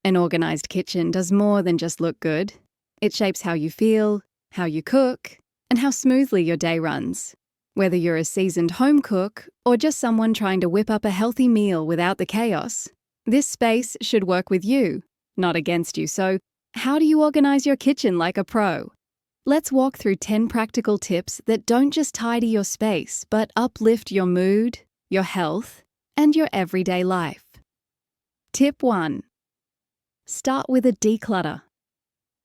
An organized kitchen does more than just look good. It shapes how you feel, how you cook, and how smoothly your day runs. Whether you're a seasoned home cook or just someone trying to whip up a healthy meal without the chaos, this space should work with you, not against you. So, how do you organize your kitchen like a pro? Let's walk through 10 practical tips that don't just tidy your space, but uplift your mood, your health, and your everyday life. Tip 1. Start with a declutter.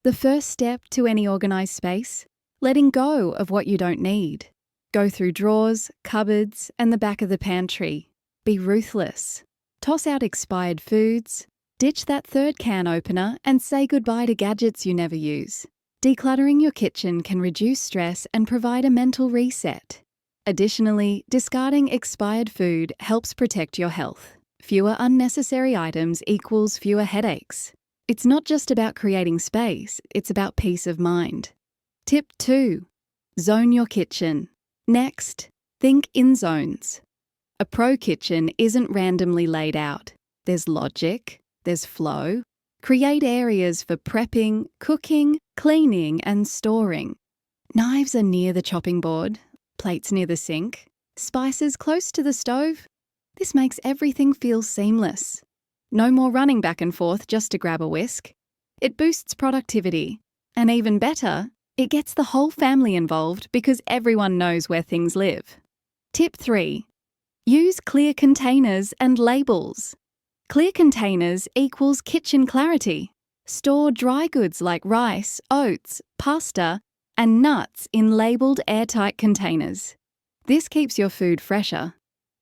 The first step to any organized space, letting go of what you don't need. Go through drawers, cupboards, and the back of the pantry. Be ruthless. Toss out expired foods, ditch that third can opener, and say goodbye to gadgets you never use. Decluttering your kitchen can reduce stress and provide a mental reset. Additionally, discarding expired food helps protect your health. Fewer unnecessary items equals fewer headaches. It's not just about creating space, it's about peace of mind. Tip 2. Zone your kitchen. Next, think in zones. A pro kitchen isn't randomly laid out. There's logic, there's flow. Create areas for prepping, cooking, cleaning, and storing. Knives are near the chopping board, plates near the sink, spices close to the stove. This makes everything feel seamless. No more running back and forth just to grab a whisk. It boosts productivity. And even better, it gets the whole family involved because everyone knows where things live. Tip 3. Use clear containers and labels. Clear containers equals kitchen clarity. Store dry goods like rice, oats, pasta, and nuts in labelled airtight containers. This keeps your food fresher,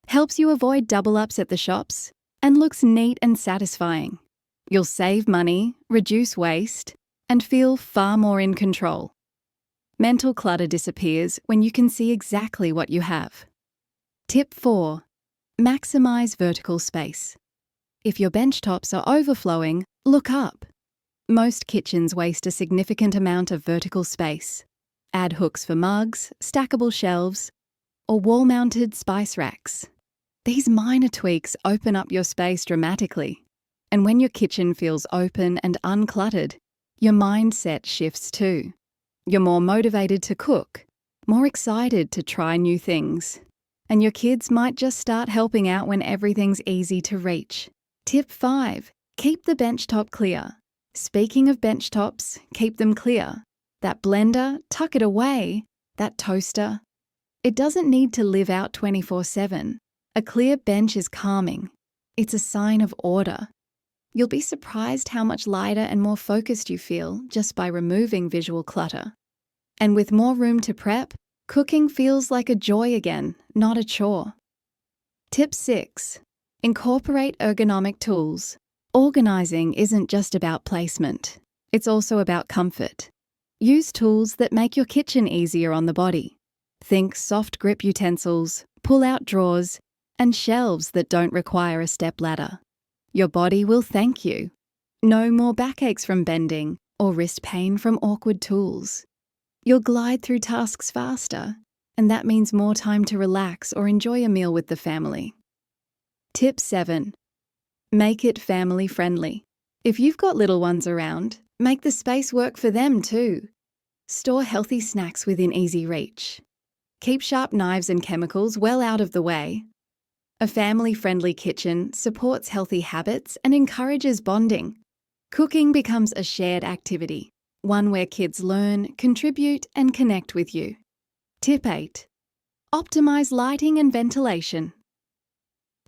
helps you avoid double-ups at the shops, and looks neat and satisfying. You'll save money, reduce waste, and feel far more in control. Mental clutter disappears when you can see exactly what you have. Tip 4. Maximize vertical space. If your bench tops are overflowing, look up. Most kitchens waste a significant amount of vertical space. Add hooks for mugs, stackable shelves, or wall-mounted spice racks. These minor tweaks open up your space dramatically. And when your kitchen feels open and uncluttered, your mindset shifts too. You're more motivated to cook, more excited to try new things. And your kids might just start helping out when everything's easy to reach. Tip 5. Keep the bench top clear. Speaking of bench tops, keep them clear. That blender, tuck it away. That toaster. It doesn't need to live out 24/7. A clear bench is calming. It's a sign of order. You'll be surprised how much lighter and more focused you feel just by removing visual clutter. And with more room to prep, cooking feels like a joy again, not a chore. Tip 6. Incorporate ergonomic tools. Organising isn't just about placement. It's also about comfort. Use tools that make your kitchen easier on the body. Think soft grip utensils, pull-out drawers, and shelves that don't require a step ladder. Your body will thank you. No more backaches from bending or wrist pain from awkward tools. You'll glide through tasks faster, and that means more time to relax or enjoy a meal with the family. Tip 7. Make it family-friendly. If you've got little ones around, make the space work for them too. Store healthy snacks within easy reach. Keep sharp knives and chemicals well out of the way. A family-friendly kitchen supports healthy habits and encourages bonding. Cooking becomes a shared activity, one where kids learn, contribute, and connect with you. Tip 8. Optimize lighting and ventilation.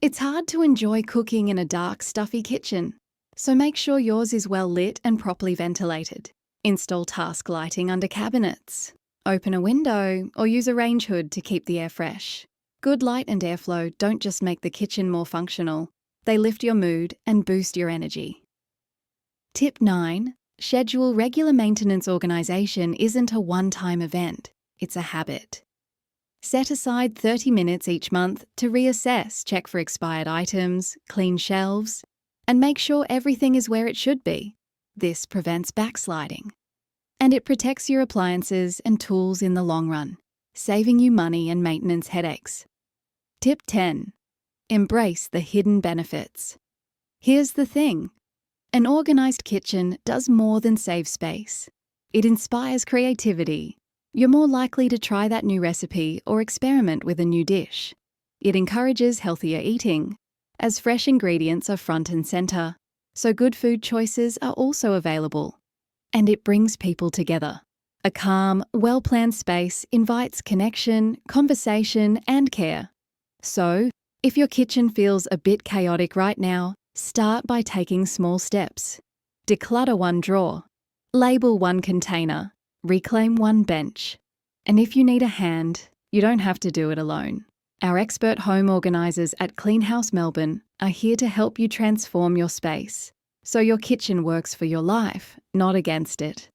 It's hard to enjoy cooking in a dark, stuffy kitchen, so make sure yours is well lit and properly ventilated. Install task lighting under cabinets. Open a window or use a range hood to keep the air fresh. Good light and airflow don't just make the kitchen more functional, they lift your mood and boost your energy. Tip 9. Schedule regular maintenance organisation isn't a one-time event, it's a habit. Set aside 30 minutes each month to reassess, check for expired items, clean shelves, and make sure everything is where it should be. This prevents backsliding. And it protects your appliances and tools in the long run, saving you money and maintenance headaches. Tip 10. Embrace the hidden benefits. Here's the thing. An organised kitchen does more than save space. It inspires creativity. You're more likely to try that new recipe or experiment with a new dish. It encourages healthier eating, as fresh ingredients are front and centre, so good food choices are also available. And it brings people together. A calm, well-planned space invites connection, conversation, and care. So, if your kitchen feels a bit chaotic right now, start by taking small steps. Declutter one drawer, label one container, reclaim one bench. And if you need a hand, you don't have to do it alone. Our expert home organisers at Clean House Melbourne are here to help you transform your space, so your kitchen works for your life, not against it.